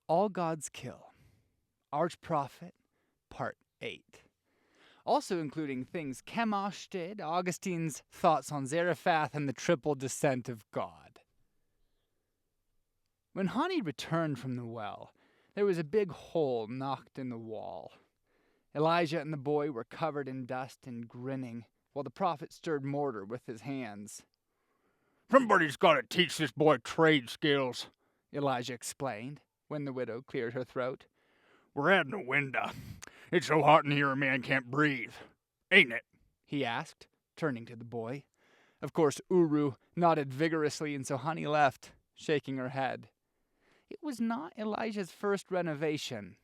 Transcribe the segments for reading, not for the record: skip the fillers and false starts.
All Gods Kill, Prophet Part VIII. Also including things Chemosh did, Augustine's thoughts on Zarephath, and the triple descent of God. When Hani returned from the well, there was a big hole knocked in the wall. Elijah and the boy were covered in dust and grinning, while the prophet stirred mortar with his hands. "Somebody's got to teach this boy trade skills," Elijah explained, when the widow cleared her throat. "We're adding a window. It's so hot in here a man can't breathe. Ain't it?" he asked, turning to the boy. Of course, Uru nodded vigorously, and so Hani left, shaking her head. It was not Elijah's first renovation.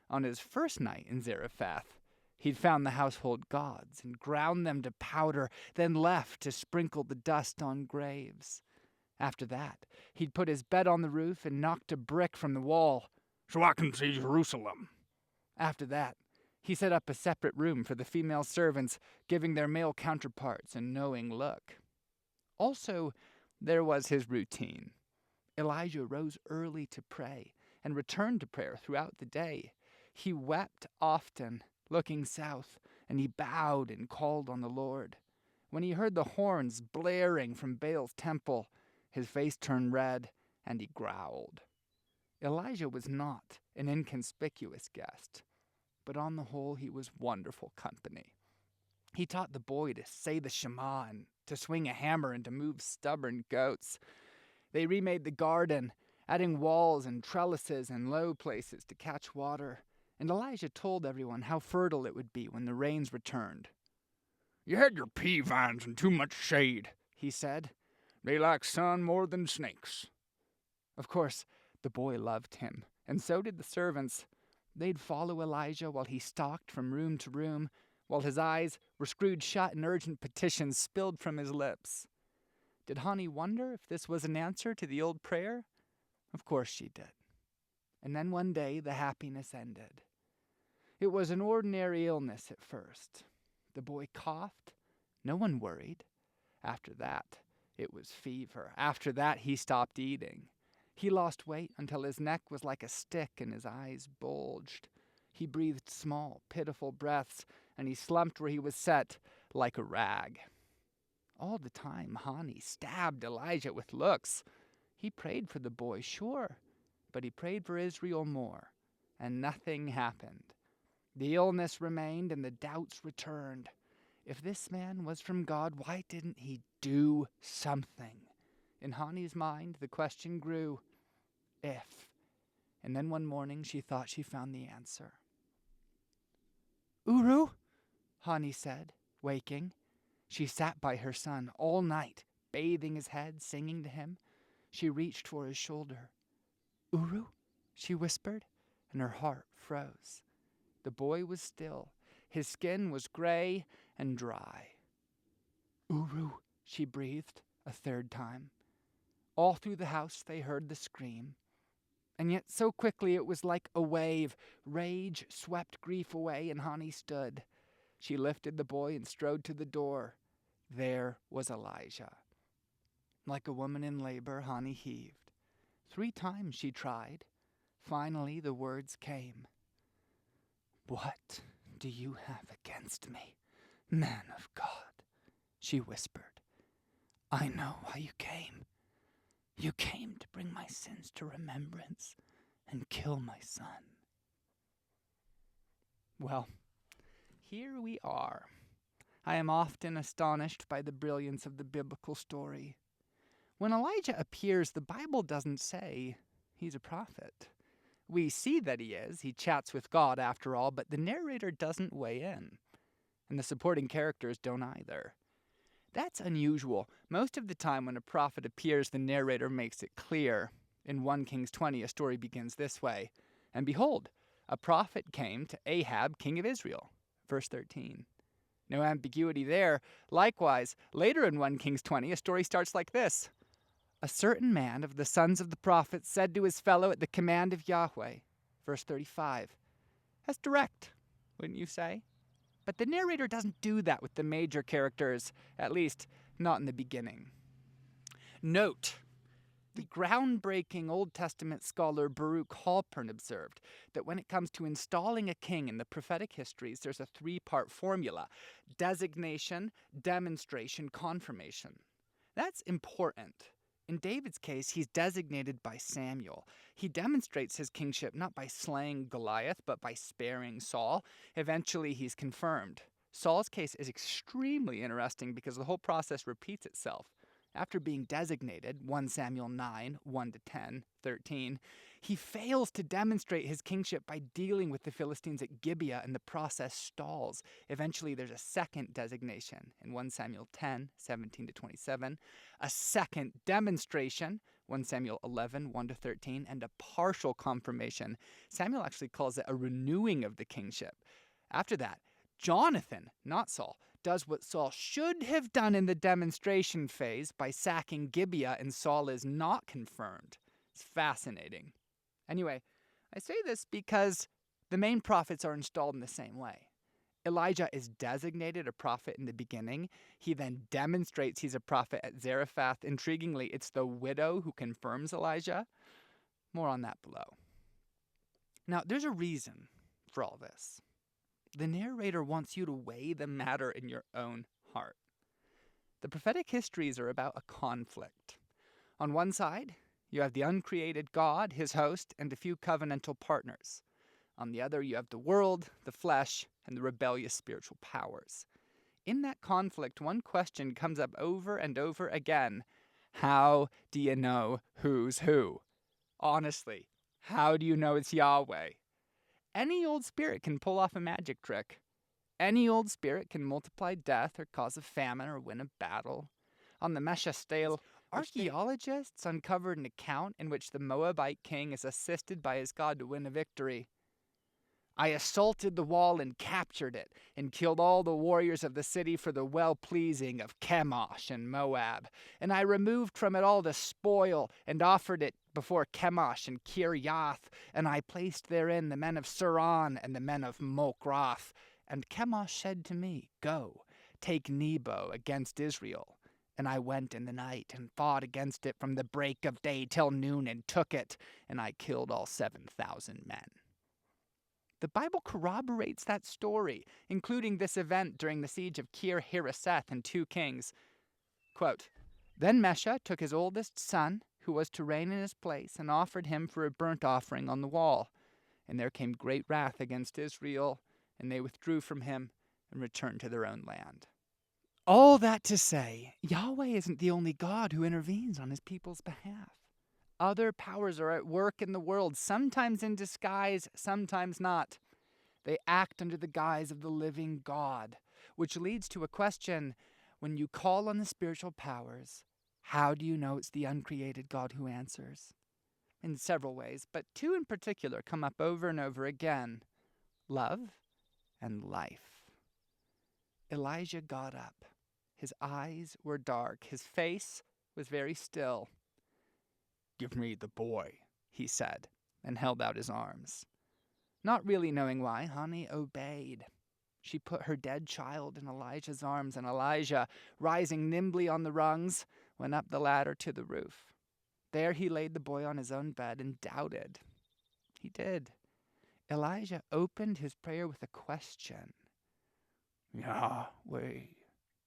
On his first night in Zarephath, he'd found the household gods and ground them to powder, then left to sprinkle the dust on graves. After that, he'd put his bed on the roof and knocked a brick from the wall, "So I can see Jerusalem." After that, he set up a separate room for the female servants, giving their male counterparts a knowing look. Also, there was his routine. Elijah rose early to pray and returned to prayer throughout the day. He wept often, looking south, and he bowed and called on the Lord. When he heard the horns blaring from Baal's temple, his face turned red, and he growled. Elijah was not an inconspicuous guest, but on the whole he was wonderful company. He taught the boy to say the Shema and to swing a hammer and to move stubborn goats. They remade the garden, adding walls and trellises and low places to catch water, and Elijah told everyone how fertile it would be when the rains returned. "You had your pea vines and too much shade," he said. "They like sun more than snakes." Of course, the boy loved him, and so did the servants. They'd follow Elijah while he stalked from room to room, while his eyes were screwed shut and urgent petitions spilled from his lips. Did Hani wonder if this was an answer to the old prayer? Of course she did. And then one day the happiness ended. It was an ordinary illness at first. The boy coughed. No one worried. After that, it was fever. After that, he stopped eating. He lost weight until his neck was like a stick and his eyes bulged. He breathed small, pitiful breaths, and he slumped where he was set like a rag. All the time, Hani stabbed Elijah with looks. He prayed for the boy, sure, but he prayed for Israel more, and nothing happened. The illness remained and the doubts returned. If this man was from God, why didn't he do something? In Hani's mind, the question grew, if. And then one morning she thought she found the answer. "Uru," Hani said, waking. She sat by her son all night, bathing his head, singing to him. She reached for his shoulder. "Uru," she whispered, and her heart froze. The boy was still. His skin was gray and dry. "Uru," she breathed a third time. All through the house they heard the scream. And yet so quickly it was like a wave. Rage swept grief away, and Hani stood. She lifted the boy and strode to the door. There was Elijah. Like a woman in labor, Hani heaved. 3 times she tried. Finally the words came. "What do you have against me, man of God?" she whispered. "I know why you came. You came to bring my sins to remembrance and kill my son." Well, here we are. I am often astonished by the brilliance of the biblical story. When Elijah appears, the Bible doesn't say he's a prophet. We see that he is. He chats with God after all, but the narrator doesn't weigh in. And the supporting characters don't either. That's unusual. Most of the time when a prophet appears, the narrator makes it clear. In 1 Kings 20, a story begins this way. "And behold, a prophet came to Ahab, king of Israel." Verse 13. No ambiguity there. Likewise, later in 1 Kings 20, a story starts like this. "A certain man of the sons of the prophets said to his fellow at the command of Yahweh." Verse 35. That's direct, wouldn't you say? But the narrator doesn't do that with the major characters, at least not in the beginning. Note, The groundbreaking Old Testament scholar Baruch Halpern observed that when it comes to installing a king in the prophetic histories, there's a three-part formula: designation, demonstration, confirmation. That's important. In David's case, he's designated by Samuel. He demonstrates his kingship not by slaying Goliath, but by sparing Saul. Eventually, he's confirmed. Saul's case is extremely interesting because the whole process repeats itself. After being designated, 1 Samuel 9, 1-10, 13, he fails to demonstrate his kingship by dealing with the Philistines at Gibeah, and the process stalls. Eventually, there's a second designation in 1 Samuel 10, 17-27, a second demonstration, 1 Samuel 11, 1-13, and a partial confirmation. Samuel actually calls it a renewing of the kingship. After that, Jonathan, not Saul, does what Saul should have done in the demonstration phase by sacking Gibeah, and Saul is not confirmed. It's fascinating. Anyway, I say this because the main prophets are installed in the same way. Elijah is designated a prophet in the beginning. He then demonstrates he's a prophet at Zarephath. Intriguingly, it's the widow who confirms Elijah. More on that below. Now, there's a reason for all this. The narrator wants you to weigh the matter in your own heart. The prophetic histories are about a conflict. On one side, you have the uncreated God, his host, and a few covenantal partners. On the other, you have the world, the flesh, and the rebellious spiritual powers. In that conflict, one question comes up over and over again. How do you know who's who? Honestly, how do you know it's Yahweh? Any old spirit can pull off a magic trick. Any old spirit can multiply death or cause a famine or win a battle. On the Mesha Stele, archaeologists uncovered an account in which the Moabite king is assisted by his god to win a victory. I assaulted the wall and captured it, and killed all the warriors of the city for the well-pleasing of Chemosh and Moab. And I removed from it all the spoil, and offered it before Chemosh and Kirjath, and I placed therein the men of Suran and the men of Mokrath. And Chemosh said to me, Go, take Nebo against Israel. And I went in the night, and fought against it from the break of day till noon, and took it, and I killed all 7,000 men. The Bible corroborates that story, including this event during the siege of Kir-Hareseth in 2 Kings. Quote, Then Mesha took his oldest son, who was to reign in his place, and offered him for a burnt offering on the wall. And there came great wrath against Israel, and they withdrew from him and returned to their own land. All that to say, Yahweh isn't the only God who intervenes on his people's behalf. Other powers are at work in the world, sometimes in disguise, sometimes not. They act under the guise of the living God, which leads to a question: when you call on the spiritual powers, how do you know it's the uncreated God who answers? In several ways, but 2 in particular come up over and over again: love and life. Elijah got up. His eyes were dark. His face was very still. Give me the boy, he said, and held out his arms. Not really knowing why, Hani obeyed. She put her dead child in Elijah's arms, and Elijah, rising nimbly on the rungs, went up the ladder to the roof. There he laid the boy on his own bed and doubted. He did. Elijah opened his prayer with a question. Yahweh,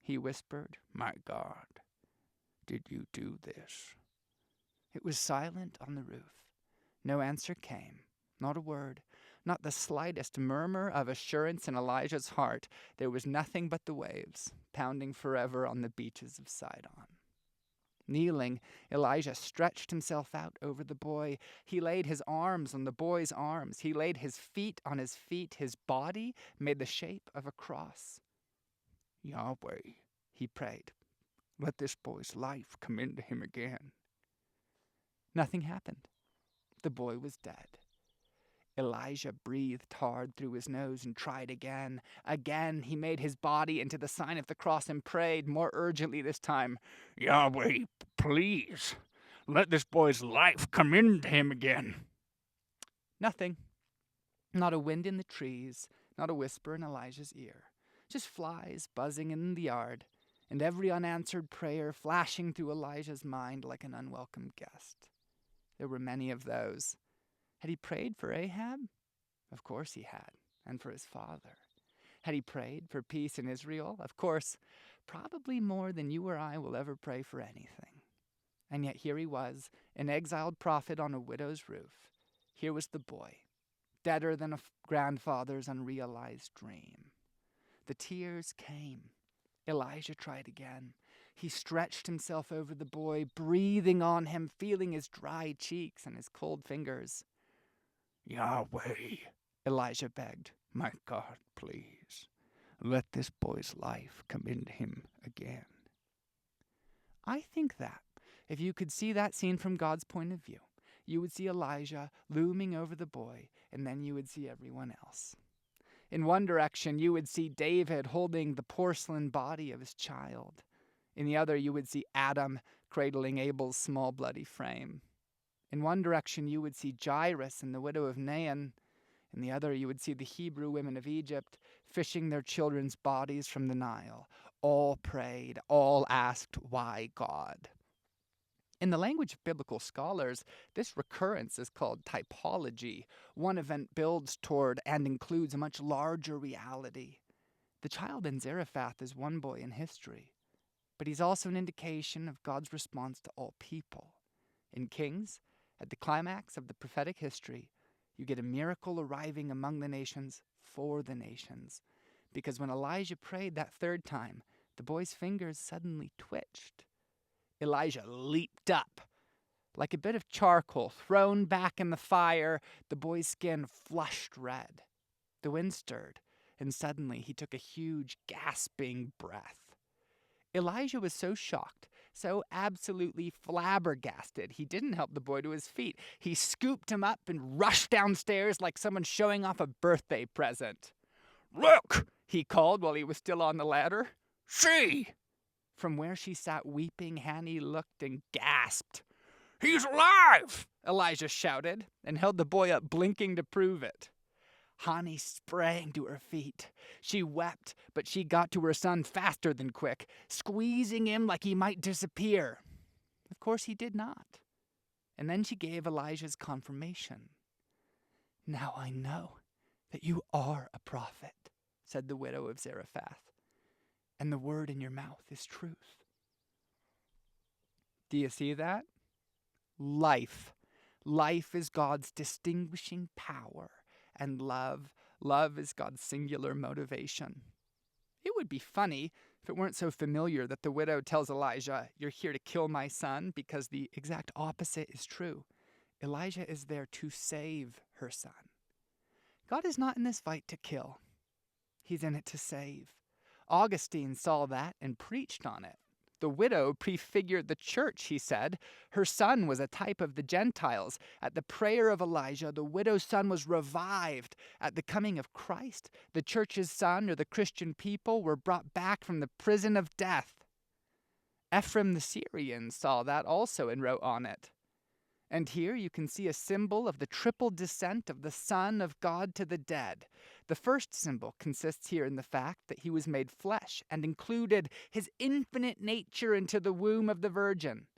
he whispered, my God, did you do this? It was silent on the roof. No answer came, not a word, not the slightest murmur of assurance in Elijah's heart. There was nothing but the waves, pounding forever on the beaches of Sidon. Kneeling, Elijah stretched himself out over the boy. He laid his arms on the boy's arms. He laid his feet on his feet. His body made the shape of a cross. Yahweh, he prayed, let this boy's life come into him again. Nothing happened. The boy was dead. Elijah breathed hard through his nose and tried again. Again, he made his body into the sign of the cross and prayed, more urgently this time. Yahweh, please, let this boy's life come into him again. Nothing. Not a wind in the trees, not a whisper in Elijah's ear. Just flies buzzing in the yard. and every unanswered prayer flashing through Elijah's mind like an unwelcome guest. There were many of those. Had he prayed for Ahab? Of course he had, and for his father. Had he prayed for peace in Israel? Of course, probably more than you or I will ever pray for anything. And yet here he was, an exiled prophet on a widow's roof. Here was the boy, deader than a grandfather's unrealized dream. The tears came. Elijah tried again. He stretched himself over the boy, breathing on him, feeling his dry cheeks and his cold fingers. Yahweh, Elijah begged. my God, please, let this boy's life come into him again. I think that if you could see that scene from God's point of view, you would see Elijah looming over the boy, and then you would see everyone else. In one direction, you would see David holding the porcelain body of his child. In the other, you would see Adam cradling Abel's small bloody frame. In one direction, you would see Jairus and the widow of Nain. In the other, you would see the Hebrew women of Egypt fishing their children's bodies from the Nile. All prayed, all asked, why God? In the language of biblical scholars, this recurrence is called typology. One event builds toward and includes a much larger reality. The child in Zarephath is one boy in history, but he's also an indication of God's response to all people. In Kings, at the climax of the prophetic history, you get a miracle arriving among the nations for the nations. Because when Elijah prayed that third time, the boy's fingers suddenly twitched. Elijah leaped up. Like a bit of charcoal thrown back in the fire, the boy's skin flushed red. The wind stirred, and suddenly he took a huge, gasping breath. Elijah was so shocked, so absolutely flabbergasted, he didn't help the boy to his feet. He scooped him up and rushed downstairs like someone showing off a birthday present. Look, He called while he was still on the ladder. see, From where she sat weeping, Hanny looked and gasped. he's alive! Elijah shouted and held the boy up, blinking to prove it. Hani sprang to her feet. She wept, but she got to her son faster than quick, squeezing him like he might disappear. Of course he did not. And then she gave Elijah's confirmation. Now I know that you are a prophet, said the widow of Zarephath, and the word in your mouth is truth. Do you see that? Life. Life is God's distinguishing power, and love is God's singular motivation. It would be funny if it weren't so familiar that the widow tells Elijah, "You're here to kill my son," because the exact opposite is true. Elijah is there to save her son. God is not in this fight to kill. He's in it to save. Augustine saw that and preached on it. The widow prefigured the church, he said. Her son was a type of the Gentiles. At the prayer of Elijah, the widow's son was revived. At the coming of Christ, the church's son, or the Christian people, were brought back from the prison of death. Ephraim the Syrian saw that also and wrote on it. And here you can see a symbol of the triple descent of the Son of God to the dead. The first symbol consists here in the fact that he was made flesh and included his infinite nature into the womb of the Virgin.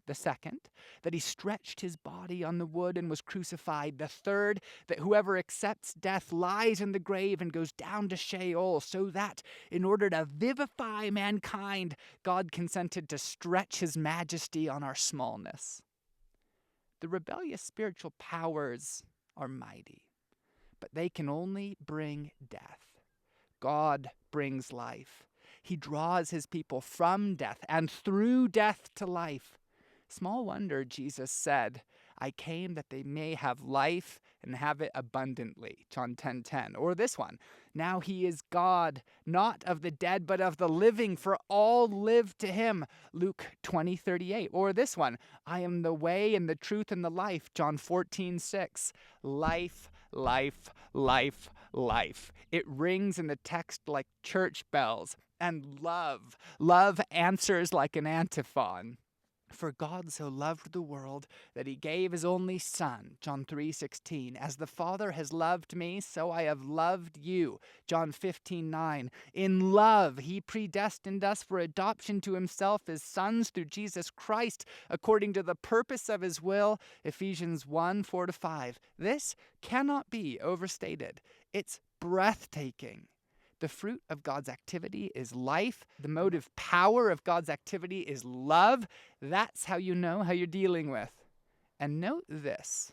The second, that he stretched his body on the wood and was crucified. The third, that whoever accepts death lies in the grave and goes down to Sheol, so that, in order to vivify mankind, God consented to stretch his majesty on our smallness. The rebellious spiritual powers are mighty, but they can only bring death. God brings life. He draws his people from death and through death to life. Small wonder Jesus said, "I came that they may have life and have it abundantly," John 10:10. Or this one, "Now he is God, not of the dead, but of the living, for all live to him," Luke 20:38. Or this one, "I am the way and the truth and the life," John 14:6. Life, life, life, life. It rings in the text like church bells. And love answers like an antiphon. For God so loved the world that he gave his only Son, John 3:16. As the Father has loved me, so I have loved you, John 15:9. In love, he predestined us for adoption to himself as sons through Jesus Christ, according to the purpose of his will, Ephesians 1:4-5. This cannot be overstated. It's breathtaking. The fruit of God's activity is life. The motive power of God's activity is love. That's how you know how you're dealing with. And note this.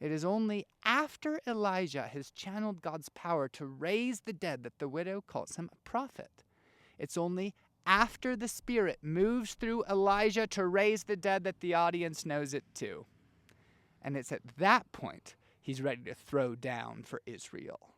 It is only after Elijah has channeled God's power to raise the dead that the widow calls him a prophet. It's only after the Spirit moves through Elijah to raise the dead that the audience knows it too. And it's at that point he's ready to throw down for Israel.